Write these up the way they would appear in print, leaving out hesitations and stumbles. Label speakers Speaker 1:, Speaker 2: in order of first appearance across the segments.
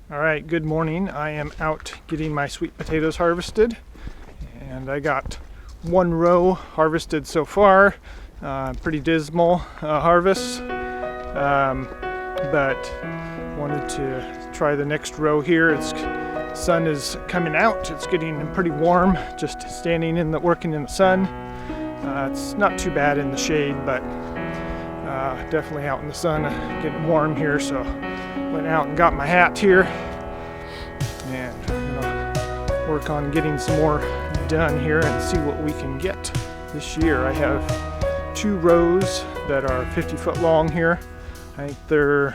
Speaker 1: All right, good morning. I am out getting my sweet potatoes harvested, and I got one row harvested so far. Pretty dismal harvest, but wanted to try the next row here. It's sun is coming out. It's getting pretty warm. Just standing in the working in the sun. It's not too bad in the shade, but definitely out in the sun, getting warm here. So went out and got my hat here, and I'm gonna work on getting some more done here and see what we can get this year. I have 2 rows that are 50 foot long here. I think they're, I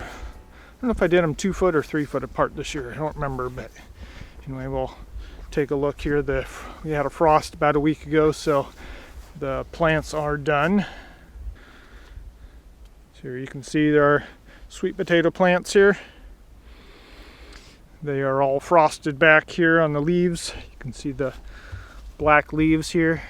Speaker 1: don't know if I did them 2 foot or 3 foot apart this year. I don't remember, but anyway, we'll take a look here. We had a frost about a week ago, so the plants are done. So here you can see there are sweet potato plants here. They are all frosted back here on the leaves. You can see the black leaves here.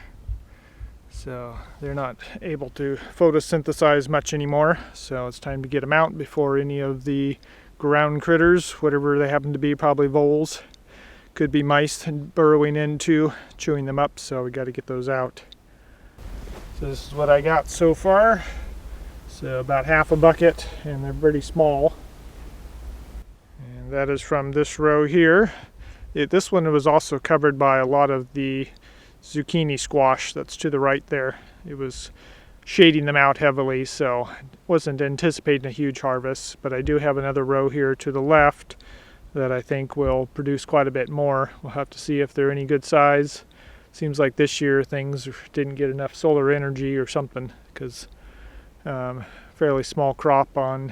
Speaker 1: So they're not able to photosynthesize much anymore. So it's time to get them out before any of the ground critters, whatever they happen to be, probably voles, could be mice burrowing into, chewing them up. So we got to get those out. So this is what I got so far. So about half a bucket, and they're pretty small. And that is from this row here. This one was also covered by a lot of the zucchini squash that's to the right there. It was shading them out heavily, so wasn't anticipating a huge harvest. But I do have another row here to the left that I think will produce quite a bit more. We'll have to see if they're any good size. Seems like this year things didn't get enough solar energy or something, because fairly small crop on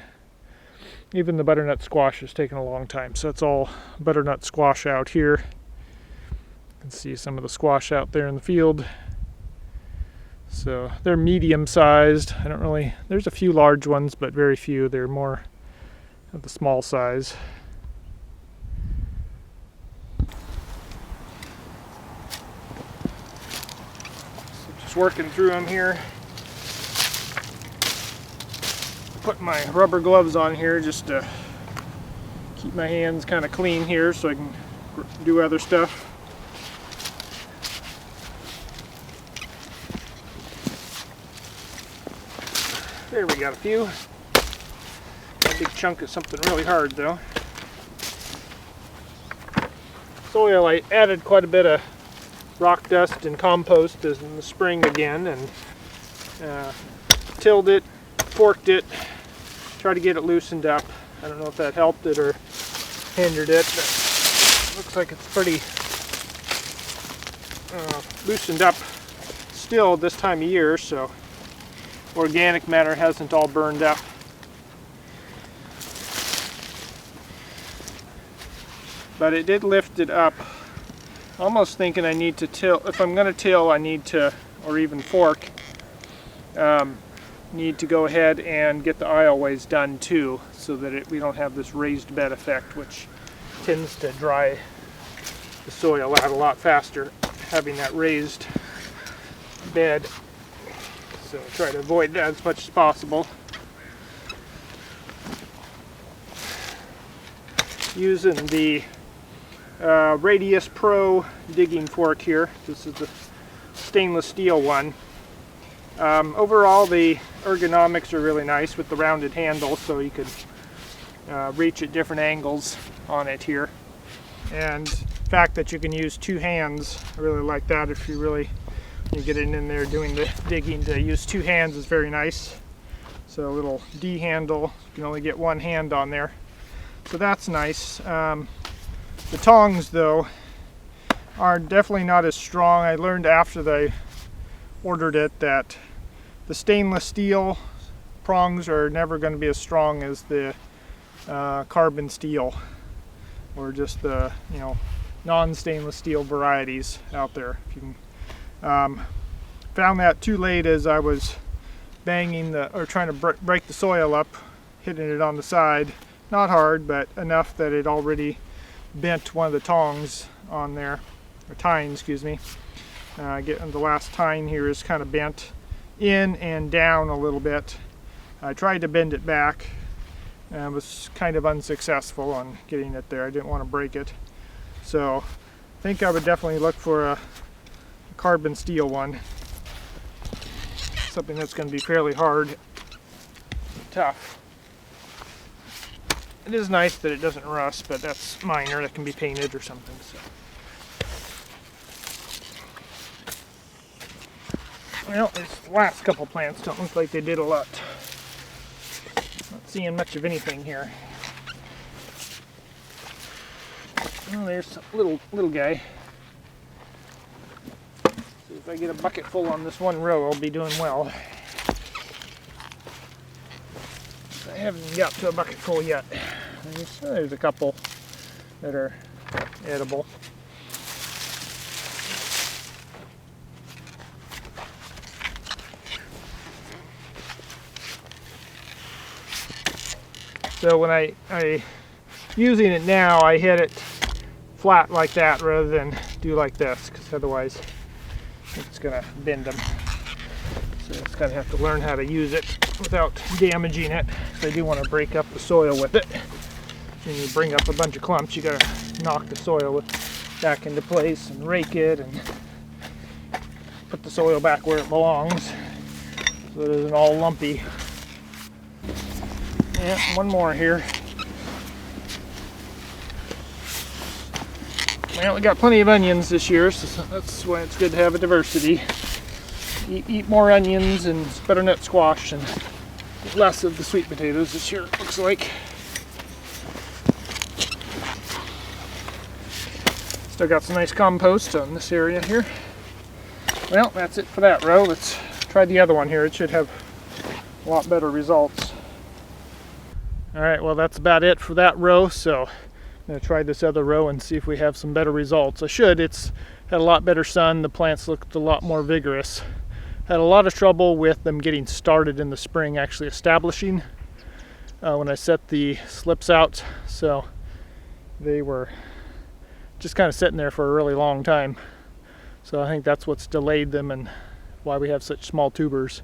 Speaker 1: even the butternut squash has taken a long time. So it's all butternut squash out here. You can see some of the squash out there in the field. So they're medium sized. There's a few large ones, but very few. They're more of the small size. So just working through them here. Put my rubber gloves on here just to keep my hands kind of clean here so I can do other stuff. There, we got a few. A big chunk of something really hard though. Soil, I added quite a bit of rock dust and compost in the spring again, and tilled it, forked it, tried to get it loosened up. I don't know if that helped it or hindered it, but it looks like it's pretty loosened up still this time of year, so organic matter hasn't all burned up. But it did lift it up. Almost thinking I need to till, if I'm going to till, I need to, or even fork, need to go ahead and get the aisleways done too, so that we don't have this raised bed effect, which tends to dry the soil out a lot faster, having that raised bed. So try to avoid that as much as possible. Using the Radius Pro digging fork here. This is the stainless steel one. Overall, the ergonomics are really nice with the rounded handle, so you could reach at different angles on it here. And the fact that you can use 2 hands, I really like that. If you get it in there doing the digging, to use 2 hands is very nice. So a little D handle, you can only get 1 hand on there. So that's nice. The tongs, though, are definitely not as strong. I learned after I ordered it that the stainless steel prongs are never going to be as strong as the carbon steel, or just the non-stainless steel varieties out there. If you can, found that too late as I was banging trying to break the soil up, hitting it on the side. Not hard, but enough that it already bent one of the tongs on there, or tine, excuse me. The last tine here is kind of bent in and down a little bit. I tried to bend it back, And I was kind of unsuccessful on getting it there. I didn't want to break it. So I think I would definitely look for a carbon steel one. Something that's going to be fairly hard, tough. It is nice that it doesn't rust, but that's minor. That can be painted or something. So. Well, these last couple plants don't look like they did a lot. Not seeing much of anything here. Oh, there's a little guy. So if I get a bucket full on this one row, I'll be doing well. I haven't got to a bucket full yet. There's a couple that are edible. So when I using it now, I hit it flat like that rather than do like this, because otherwise it's going to bend them. So I just kind of have to learn how to use it without damaging it. So I do want to break up the soil with it. When you bring up a bunch of clumps, you got to knock the soil back into place and rake it and put the soil back where it belongs so it isn't all lumpy. Yeah, one more here. Well, we got plenty of onions this year, so that's why it's good to have a diversity. Eat more onions and butternut squash and less of the sweet potatoes this year, it looks like. Still got some nice compost on this area here. Well, that's it for that row. Let's try the other one here. It should have a lot better results. Alright, well that's about it for that row, so I'm going to try this other row and see if we have some better results. I should. It's had a lot better sun. The plants looked a lot more vigorous. Had a lot of trouble with them getting started in the spring, actually establishing when I set the slips out, so they were just kind of sitting there for a really long time. So I think that's what's delayed them and why we have such small tubers.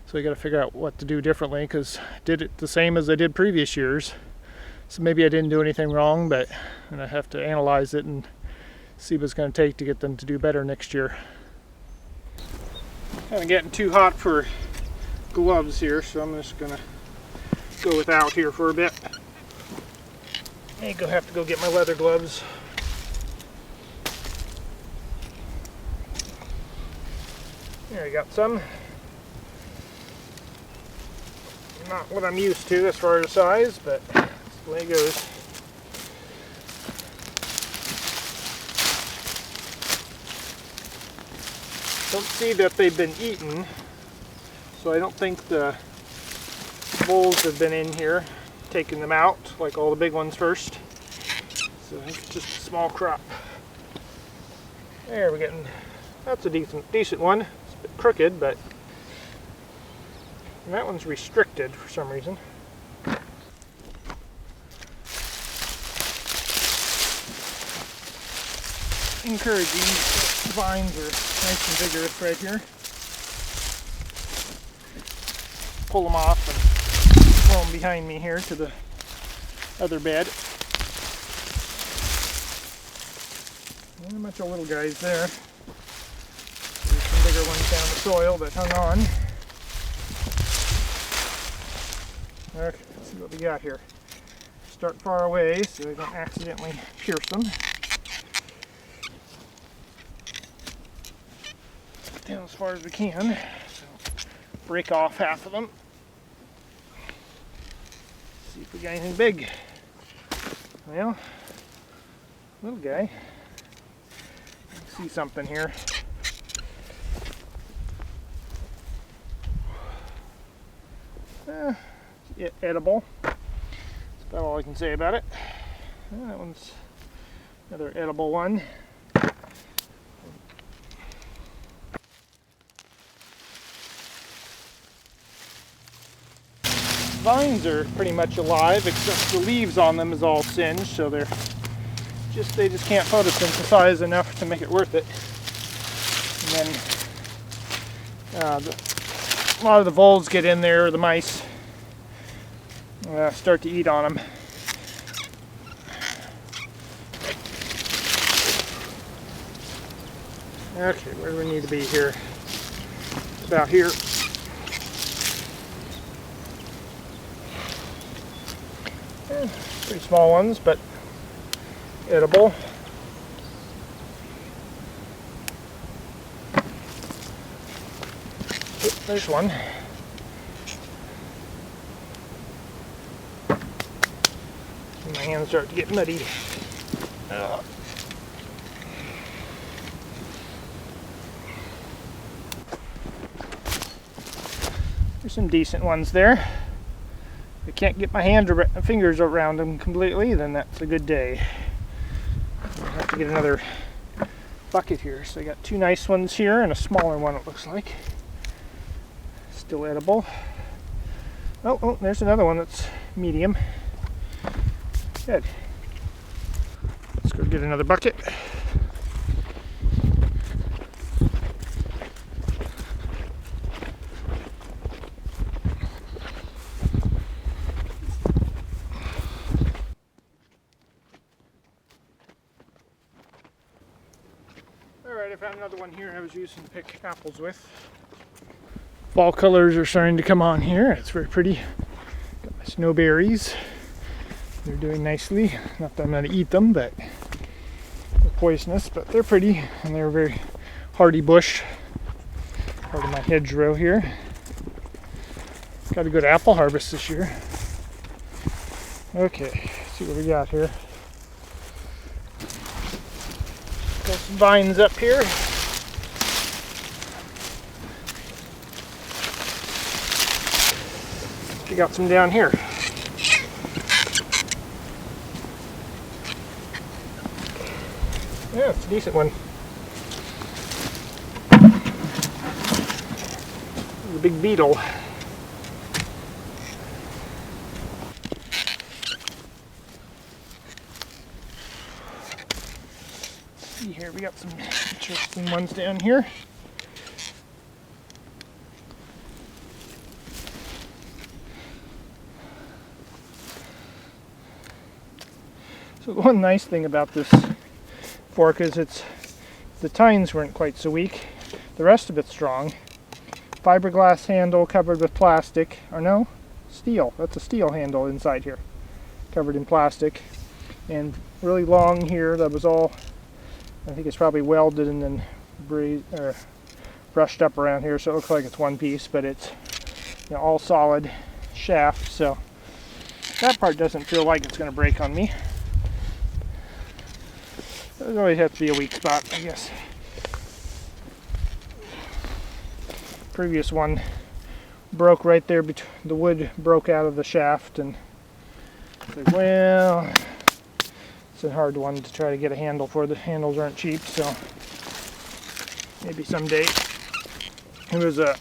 Speaker 1: So I got to figure out what to do differently, because I did it the same as I did previous years. So maybe I didn't do anything wrong, but I have to analyze it and see what it's going to take to get them to do better next year. Kind of getting too hot for gloves here, so I'm just going to go without here for a bit. I have to go get my leather gloves. There, I got some. Not what I'm used to as far as size, but that's the way it goes. Don't see that they've been eaten, so I don't think the voles have been in here taking them out like all the big ones first. So I think it's just a small crop. There, we're getting, that's a decent one. It's a bit crooked, but and that one's restricted for some reason. Encouraging. The vines are nice and vigorous right here. Pull them off and throw them behind me here to the other bed. Not much of little guys there. There's some bigger ones down the soil that hung on. Okay, let's see what we got here. Start far away so I don't accidentally pierce them. Down as far as we can. So break off half of them. See if we got anything big. Well, little guy. I see something here. Edible. That's about all I can say about it. That one's another edible one. Vines are pretty much alive, except the leaves on them is all singed, so they just can't photosynthesize enough to make it worth it. And then a lot of the voles get in there, the mice. start to eat on them. Okay, where do we need to be here? About here. Pretty small ones, but edible. Oop, there's one. My hands start to get muddy. There's some decent ones there. If I can't get my fingers around them completely, then that's a good day. I'll have to get another bucket here. So I got two nice ones here and a smaller one, it looks like. Still edible. Oh, there's another one that's medium. Good. Let's go get another bucket. Alright, I found another one here I was using to pick apples with. Fall colors are starting to come on here. It's very pretty. Got my snowberries. They're doing nicely. Not that I'm going to eat them, but they're poisonous, but they're pretty, and they're a very hardy bush. Part of my hedgerow here. Got a good apple harvest this year. Okay, let's see what we got here. Got some vines up here. We got some down here. Yeah, it's a decent one. A big beetle. See here, we got some interesting ones down here. So the one nice thing about this fork is the tines weren't quite so weak. The rest of it's strong. Fiberglass handle covered with plastic, or no, steel. That's a steel handle inside here, covered in plastic. And really long here, that was all, I think it's probably welded and then brushed up around here, so it looks like it's one piece, but it's all solid shaft, so that part doesn't feel like it's going to break on me. It always has to be a weak spot, I guess. Previous one broke right there, the wood broke out of the shaft, and it's like, well, it's a hard one to try to get a handle for. The handles aren't cheap, so maybe someday. It was a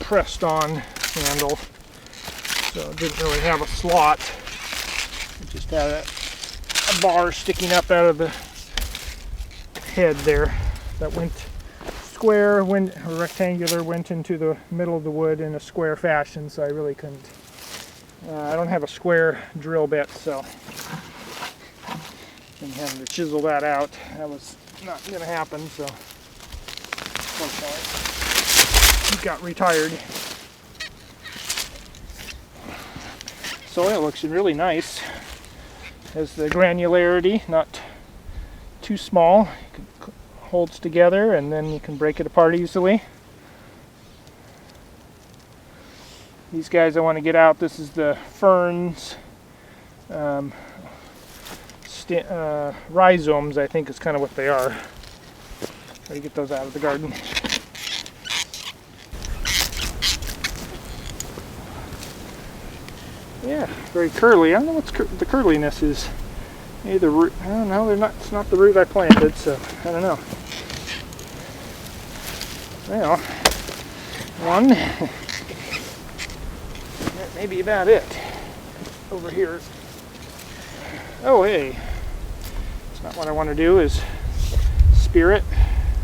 Speaker 1: pressed on handle, so it didn't really have a slot. It just had a bar sticking up out of the head there that went square, rectangular, went into the middle of the wood in a square fashion, so I really couldn't. I don't have a square drill bit, so I'm having to chisel that out. That was not going to happen, so unfortunately it got retired. Soil looks really nice. Has the granularity, not too small. It holds together, and then you can break it apart easily. These guys I want to get out. This is the ferns, rhizomes, I think is kind of what they are. Try to get those out of the garden. Yeah, very curly. I don't know what the curliness is. Maybe the root. I don't know. They're not. It's not the root I planted, so I don't know. Well, one. That may be about it. Over here. Oh, hey. It's not what I want to do. Is spear it,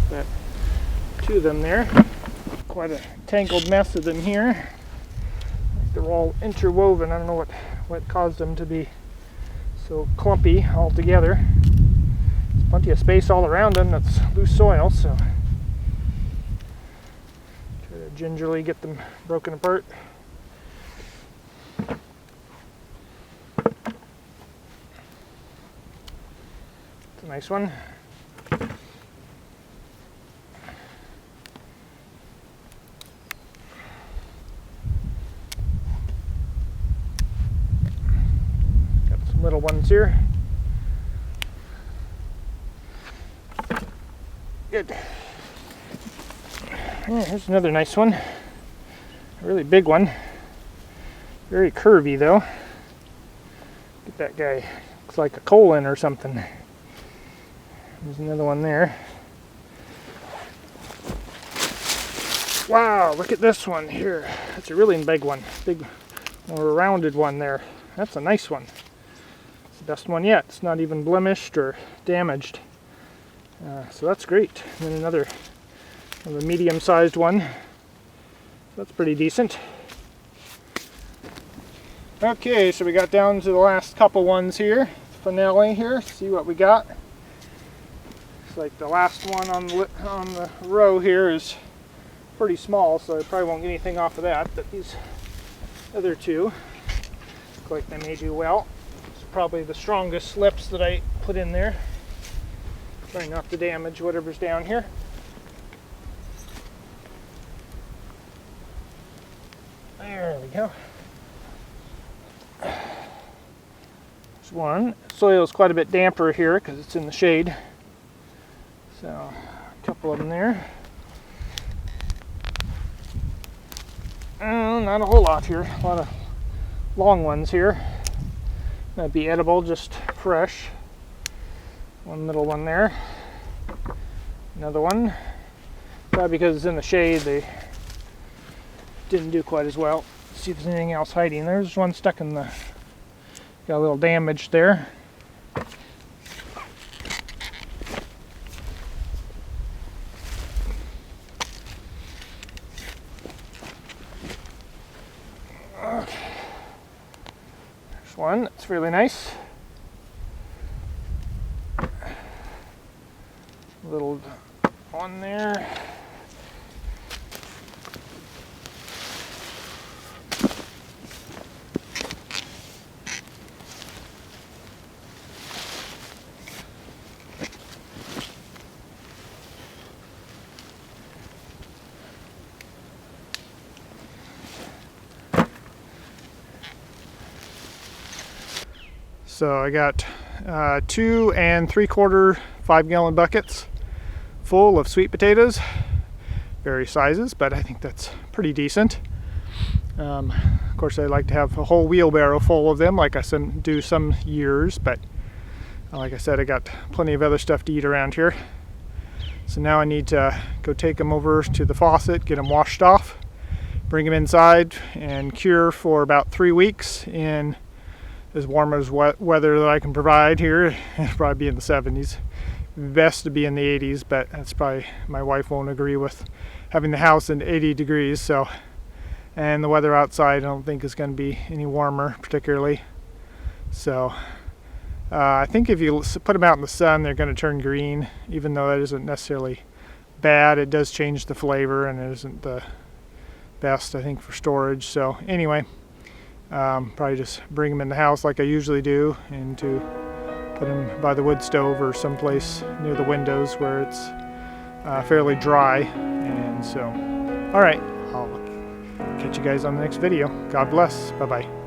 Speaker 1: but two of them there. Quite a tangled mess of them here. they're all interwoven. I don't know what caused them to be so clumpy all together. There's plenty of space all around them. That's loose soil, so try to gingerly get them broken apart. It's a nice one. Little ones here. Good. Yeah, here's another nice one. A really big one. Very curvy though. Get that guy. Looks like a colon or something. There's another one there. Wow, look at this one here. That's a really big one. Big, more rounded one there. That's a nice one. Best one yet. It's not even blemished or damaged, so that's great. And then another medium-sized one. That's pretty decent. Okay, so we got down to the last couple ones here. Finale here. See what we got. Looks like the last one on the row here is pretty small, so I probably won't get anything off of that. But these other two look like they may do well. Probably the strongest slips that I put in there. Trying not to damage whatever's down here. There we go. There's one. Soil is quite a bit damper here because it's in the shade. So a couple of them there. Not a whole lot here. A lot of long ones here. That'd be edible, just fresh. One little one there. Another one. Probably because it's in the shade, they didn't do quite as well. Let's see if there's anything else hiding. There's one stuck in the, got a little damage there. One that's really nice. Little one there. So I got 2 3/4 5-gallon buckets full of sweet potatoes, various sizes, but I think that's pretty decent. Of course, I like to have a whole wheelbarrow full of them, like I do some years, but like I said, I got plenty of other stuff to eat around here. So now I need to go take them over to the faucet, get them washed off, bring them inside, and cure for about 3 weeks in as warm as weather that I can provide here. It'll probably be in the 70s. Best to be in the 80s, but that's probably, my wife won't agree with having the house in 80 degrees. So, and the weather outside I don't think is going to be any warmer particularly. So I think if you put them out in the sun, they're going to turn green, even though that isn't necessarily bad. It does change the flavor, and it isn't the best, I think, for storage. So anyway, probably just bring them in the house like I usually do, and to put them by the wood stove or someplace near the windows where it's fairly dry. And so, all right, I'll catch you guys on the next video. God bless. Bye-bye.